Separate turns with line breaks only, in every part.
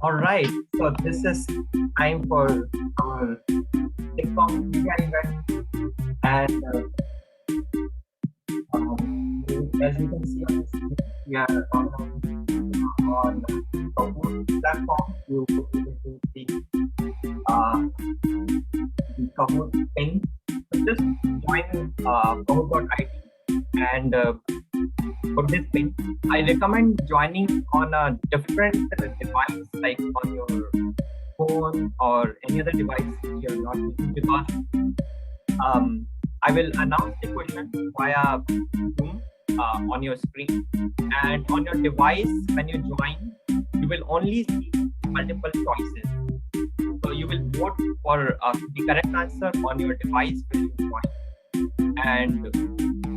All right, so this is time for our SIGCOMM' event, and as you can see on the screen, we are on Kahoot platform. You will be able to see the Kahoot ping. So just join Kahoot.it, and for this ping, I recommend joining on a different device, like on your phone or any other device you're not using, because I will announce the question via Zoom on your screen, and on your device when you join, you will only see multiple choices. So you will vote for the correct answer on your device when you join, and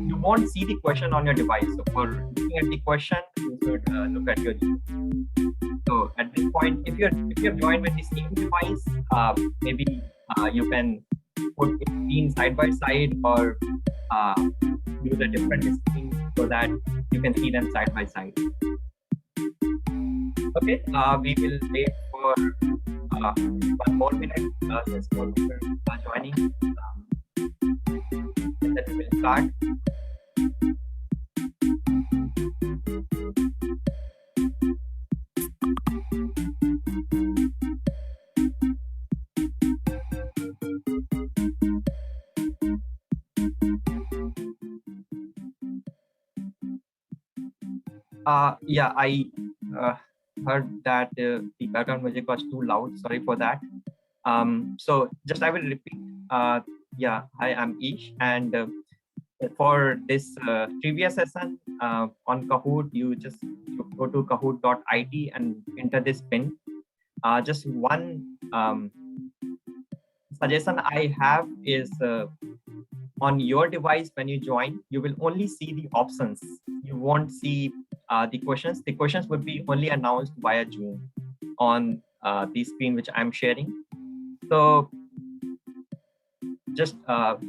you won't see the question on your device. So for looking at the question, you should look at your Zoom. So at this point, if you're joined with the same device, maybe you can put it screen side by side, or use a different screen so that you can see them side by side. Okay, we will wait for 1 more minute since more people are joining, and then we will start. Yeah, I heard that the background music was too loud. Sorry for that. So just I will repeat. Yeah, hi, I'm Ish, and for this trivia session on Kahoot, you go to kahoot.it and enter this pin. Just one suggestion I have is, on your device when you join, you will only see the options. You won't see the questions. The questions would be only announced via Zoom on the screen which I'm sharing. So just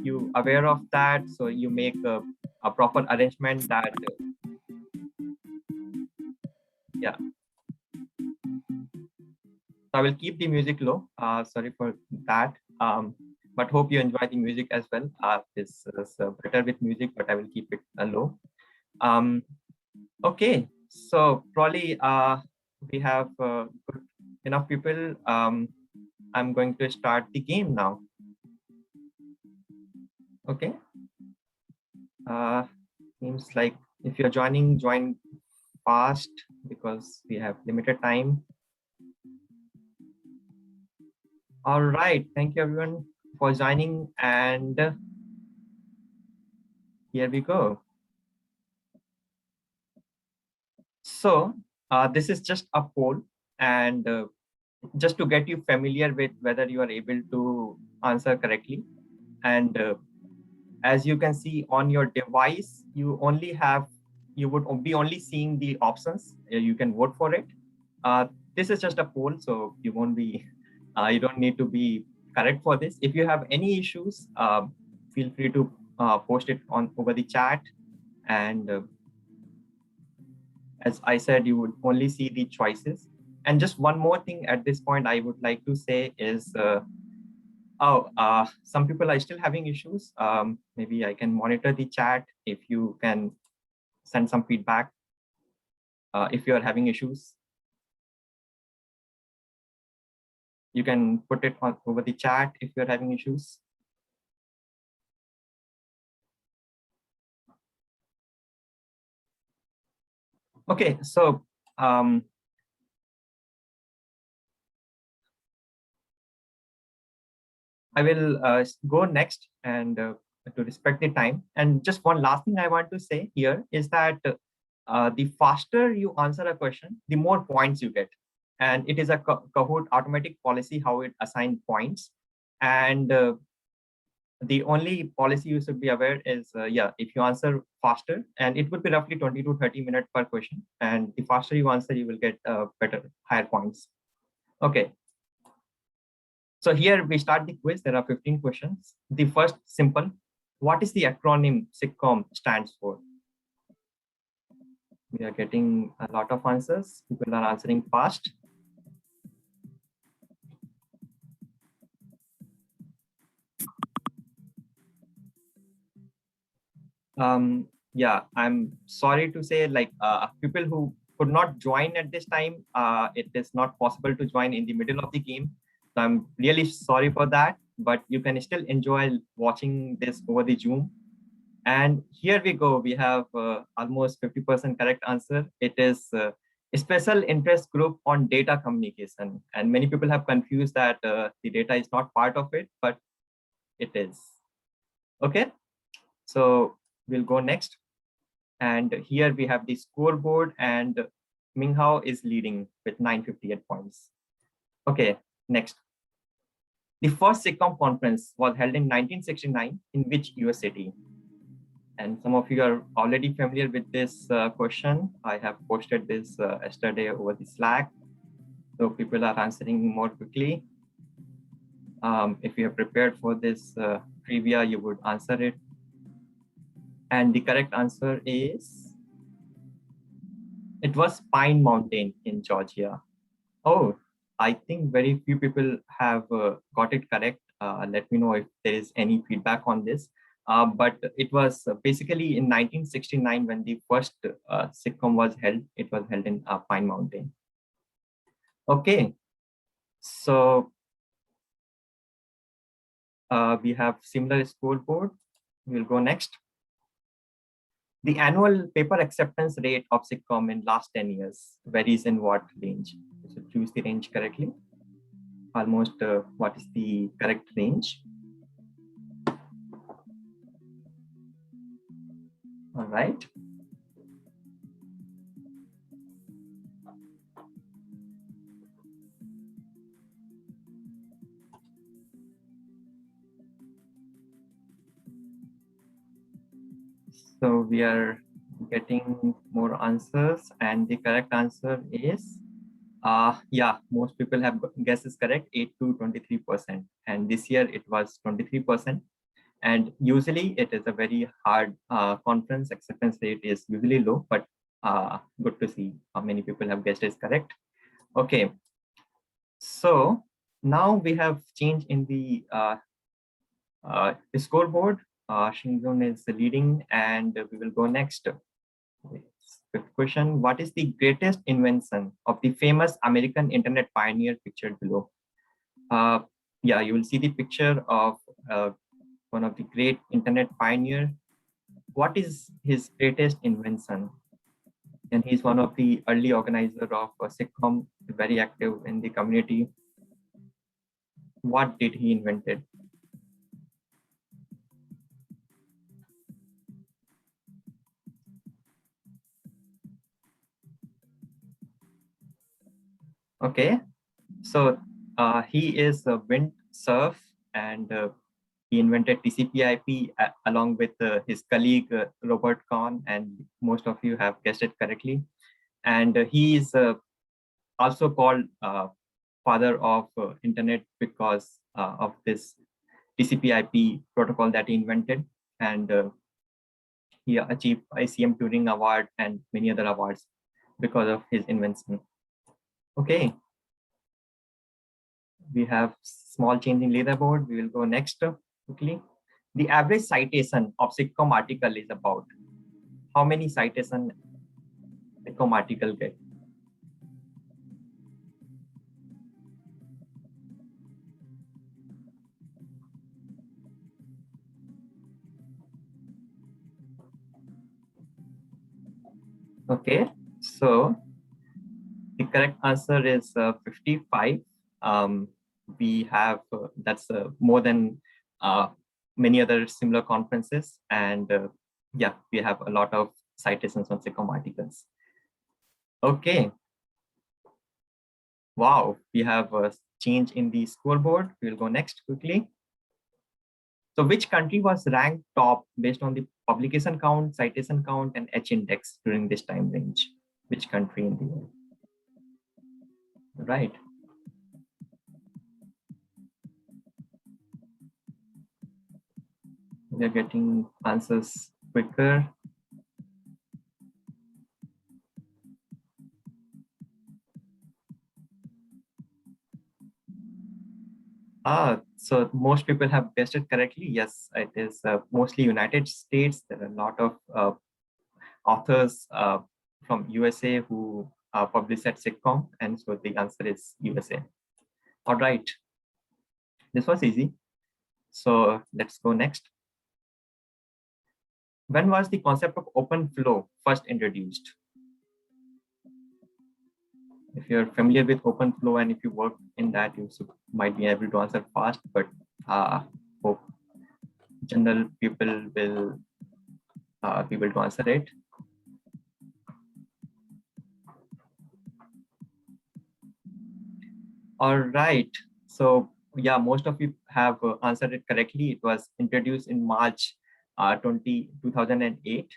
you aware of that, so you make a proper arrangement that yeah. So I will keep the music low. Sorry for that. But hope you enjoy the music as well. This is better with music, but I will keep it low. Okay, so probably we have good enough people. I'm going to start the game now. Okay. Seems like if you're joining, join fast because we have limited time. All right, thank you everyone for joining, and here we go. So this is just a poll, and just to get you familiar with whether you are able to answer correctly. And as you can see on your device, you would be only seeing the options. You can vote for it. This is just a poll, so you won't be, you don't need to be correct for this. If you have any issues, feel free to post it over the chat. And as I said, you would only see the choices. And just one more thing at this point I would like to say is, some people are still having issues. Maybe I can monitor the chat if you can send some feedback if you are having issues. You can put it over the chat if you're having issues. Okay, so I will go next, and to respect the time. And just one last thing I want to say here is that the faster you answer a question, the more points you get. And it is a Kahoot automatic policy how it assigns points. And the only policy you should be aware is, yeah, if you answer faster, and it would be roughly 20 to 30 minutes per question. And the faster you answer, you will get higher points. Okay. So here we start the quiz. There are 15 questions. The first, simple. What is the acronym SIGCOMM stands for? We are getting a lot of answers. People are answering fast. Yeah, I'm sorry to say, like people who could not join at this time, it is not possible to join in the middle of the game. So I'm really sorry for that, but you can still enjoy watching this over the Zoom. And here we go. We have almost 50% correct answer. It is a special interest group on data communication. And many people have confused that the data is not part of it, but it is. Okay, so we'll go next. And here we have the scoreboard, and Minghao is leading with 958 points. Okay, next. The first SIGCOMM conference was held in 1969 in which US city? And some of you are already familiar with this question. I have posted this yesterday over the Slack. So people are answering more quickly. If you have prepared for this trivia, you would answer it. And the correct answer is, it was Pine Mountain in Georgia. Oh, I think very few people have got it correct. Let me know if there is any feedback on this. But it was basically in 1969 when the first SIGCOMM was held. It was held in Pine Mountain. Okay, so we have similar scoreboard. We'll go next. The annual paper acceptance rate of SIGCOMM in last 10 years varies in what range? So choose the range correctly. Almost what is the correct range? All right. So we are getting more answers, and the correct answer is, yeah, most people have guessed is correct, 8 to 23%. And this year it was 23%. And usually it is a very hard conference. Acceptance rate is usually low, but good to see how many people have guessed is correct. Okay, so now we have change in the scoreboard. Shinzon is leading, and we will go next. Fifth question: what is the greatest invention of the famous American internet pioneer pictured below? Yeah, you will see the picture of one of the great internet pioneer. What is his greatest invention? And he's one of the early organizer of SIGCOMM, very active in the community. What did he invented? Okay, so he is a wind surf, and he invented TCP/IP along with his colleague Robert Kahn, and most of you have guessed it correctly. And he is also called father of internet because of this TCP/IP protocol that he invented, and he achieved ICM Turing Award and many other awards because of his invention. Okay, we have small change in leaderboard. We will go next quickly. The average citation of SIGCOMM article is about how many citation SIGCOMM article get? Okay, so the correct answer is 55. We have that's more than many other similar conferences, and yeah, we have a lot of citations on SIGCOMM articles. Okay. Wow, we have a change in the scoreboard. We'll go next quickly. So which country was ranked top based on the publication count, citation count, and H index during this time range? Which country in the world? Right. We are getting answers quicker. So most people have guessed it correctly. Yes, it is mostly United States. There are a lot of authors from USA who publish at SIGCOMM, and so the answer is USA. All right, this was easy. So let's go next. When was the concept of OpenFlow first introduced? If you're familiar with OpenFlow and if you work in that, you might be able to answer fast, but hope general people will be able to answer it. All right. So yeah, most of you have answered it correctly. It was introduced in March 2008.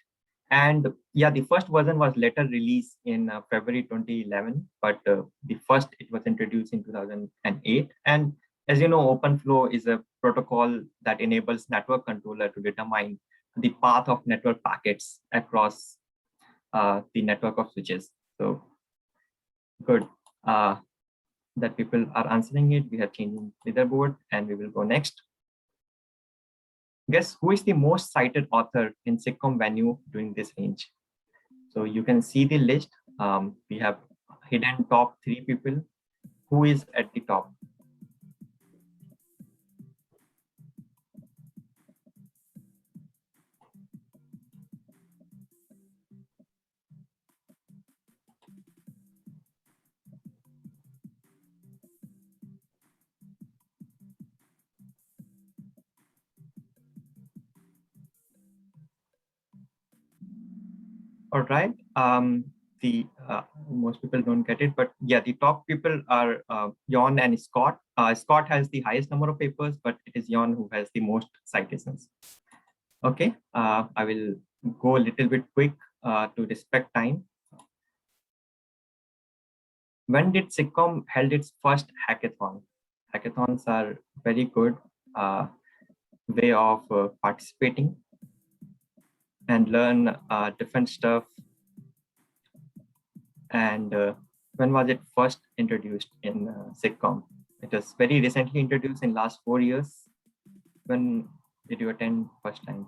And yeah, the first version was later released in February 2011, but the first it was introduced in 2008. And as you know, OpenFlow is a protocol that enables network controller to determine the path of network packets across the network of switches. So good that people are answering it. We have changed leaderboard and we will go next. Guess who is the most cited author in SIGCOMM venue during this range? So you can see the list. We have hidden top 3 people. Who is at the top? All right. Most people don't get it, but yeah, the top people are Jon and Scott. Scott has the highest number of papers, but it is Jon who has the most citations. Okay, I will go a little bit quick to respect time. When did SIGCOMM held its first hackathon? Hackathons are very good way of participating and learn different stuff. And when was it first introduced in SIGCOMM? It was very recently introduced in last 4 years. When did you attend first time?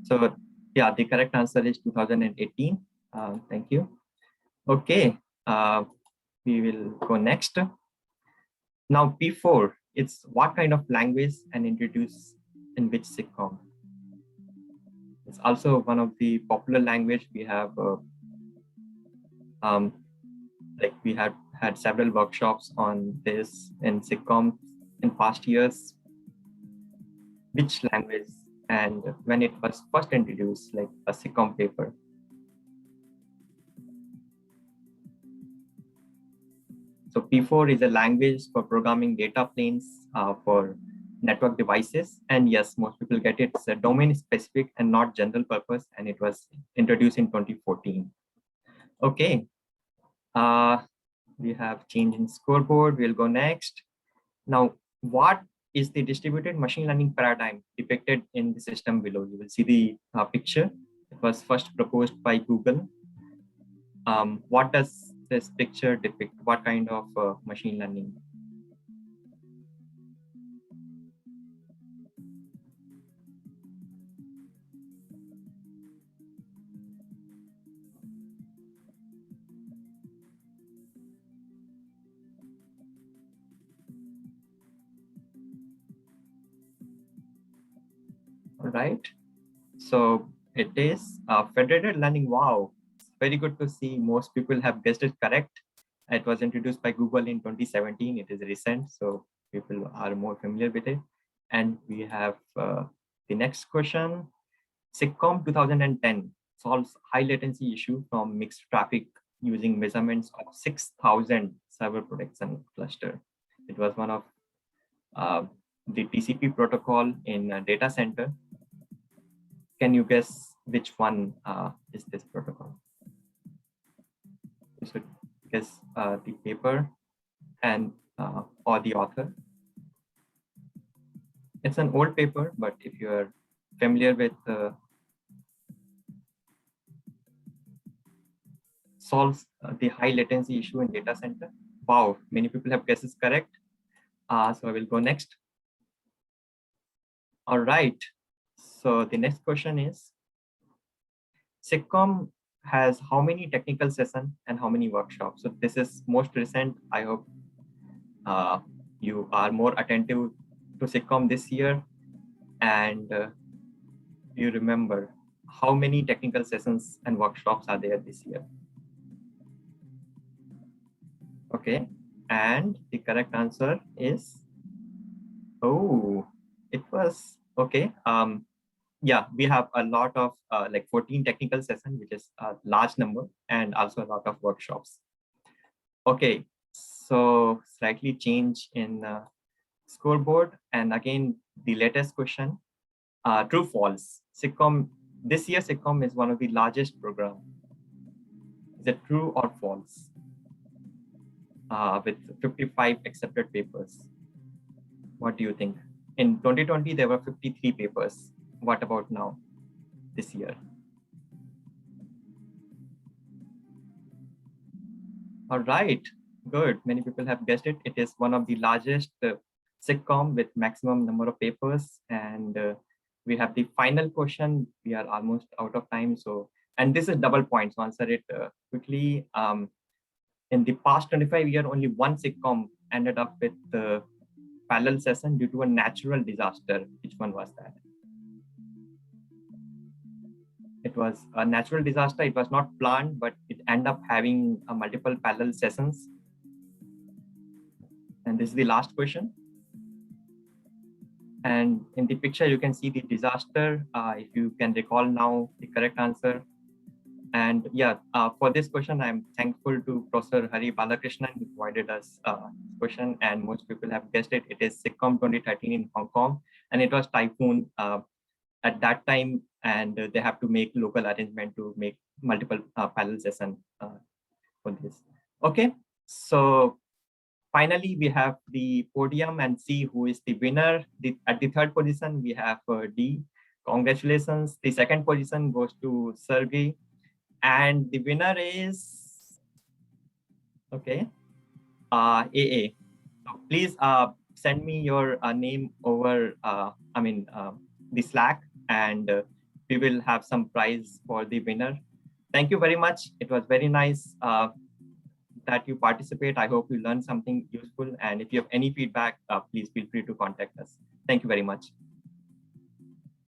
So yeah, the correct answer is 2018. Thank you. Okay, we will go next. Now P4, it's what kind of language and introduced in which SIGCOMM? It's also one of the popular language. We have like we had several workshops on this in SIGCOMM in past years. Which language and when it was first introduced, like a SIGCOMM paper? So P4 is a language for programming data planes for network devices. And yes, most people get it. It's a domain specific and not general purpose. And it was introduced in 2014. Okay. We have change in scoreboard. We'll go next. Now, what is the distributed machine learning paradigm depicted in the system below? You will see the picture. It was first proposed by Google. What does this picture depict? What kind of machine learning? All right. So it is federated learning. Wow. It's very good to see most people have guessed it correct. It was introduced by Google in 2017. It is recent, so people are more familiar with it. And we have the next question. SIGCOMM 2010 solves high latency issue from mixed traffic using measurements of 6,000 server protection cluster. It was one of the TCP protocol in a data center. Can you guess which one is this protocol? You should guess the paper and or the author. It's an old paper, but if you're familiar with solves the high latency issue in data center? Wow, many people have guessed is correct. So I will go next. All right. So the next question is, SIGCOMM has how many technical sessions and how many workshops? So this is most recent. I hope you are more attentive to SIGCOMM this year, and you remember how many technical sessions and workshops are there this year? Okay, and the correct answer is, oh, it was okay. Yeah, we have a lot of like 14 technical sessions, which is a large number, and also a lot of workshops. Okay, so slightly change in scoreboard, and again the latest question: true false. SIGCOMM this year, SIGCOMM is one of the largest program. Is it true or false? With 55 accepted papers. What do you think? In 2020, there were 53 papers. What about now, this year? All right, good. Many people have guessed it. It is one of the largest SIGCOMM with maximum number of papers. And we have the final question. We are almost out of time. So, and this is double points. So answer it quickly. In the past 25 years, only one SIGCOMM ended up with the parallel session due to a natural disaster. Which one was that? It was a natural disaster. It was not planned, but it ended up having multiple parallel sessions. And this is the last question. And in the picture, you can see the disaster. If you can recall now the correct answer. And yeah, for this question, I'm thankful to Professor Hari Balakrishnan who provided us this question. And most people have guessed it. It is SIGCOMM 2013 in Hong Kong. And it was typhoon at that time, and they have to make local arrangement to make multiple parallel session for this. Okay, so finally we have the podium and see who is the winner. At the third position, we have D. Congratulations. The second position goes to Sergey, and the winner is, okay, AA. So please send me your name over, the Slack, and we will have some prize for the winner. Thank you very much. It was very nice that you participate. I hope you learned something useful. And if you have any feedback, please feel free to contact us. Thank you very much.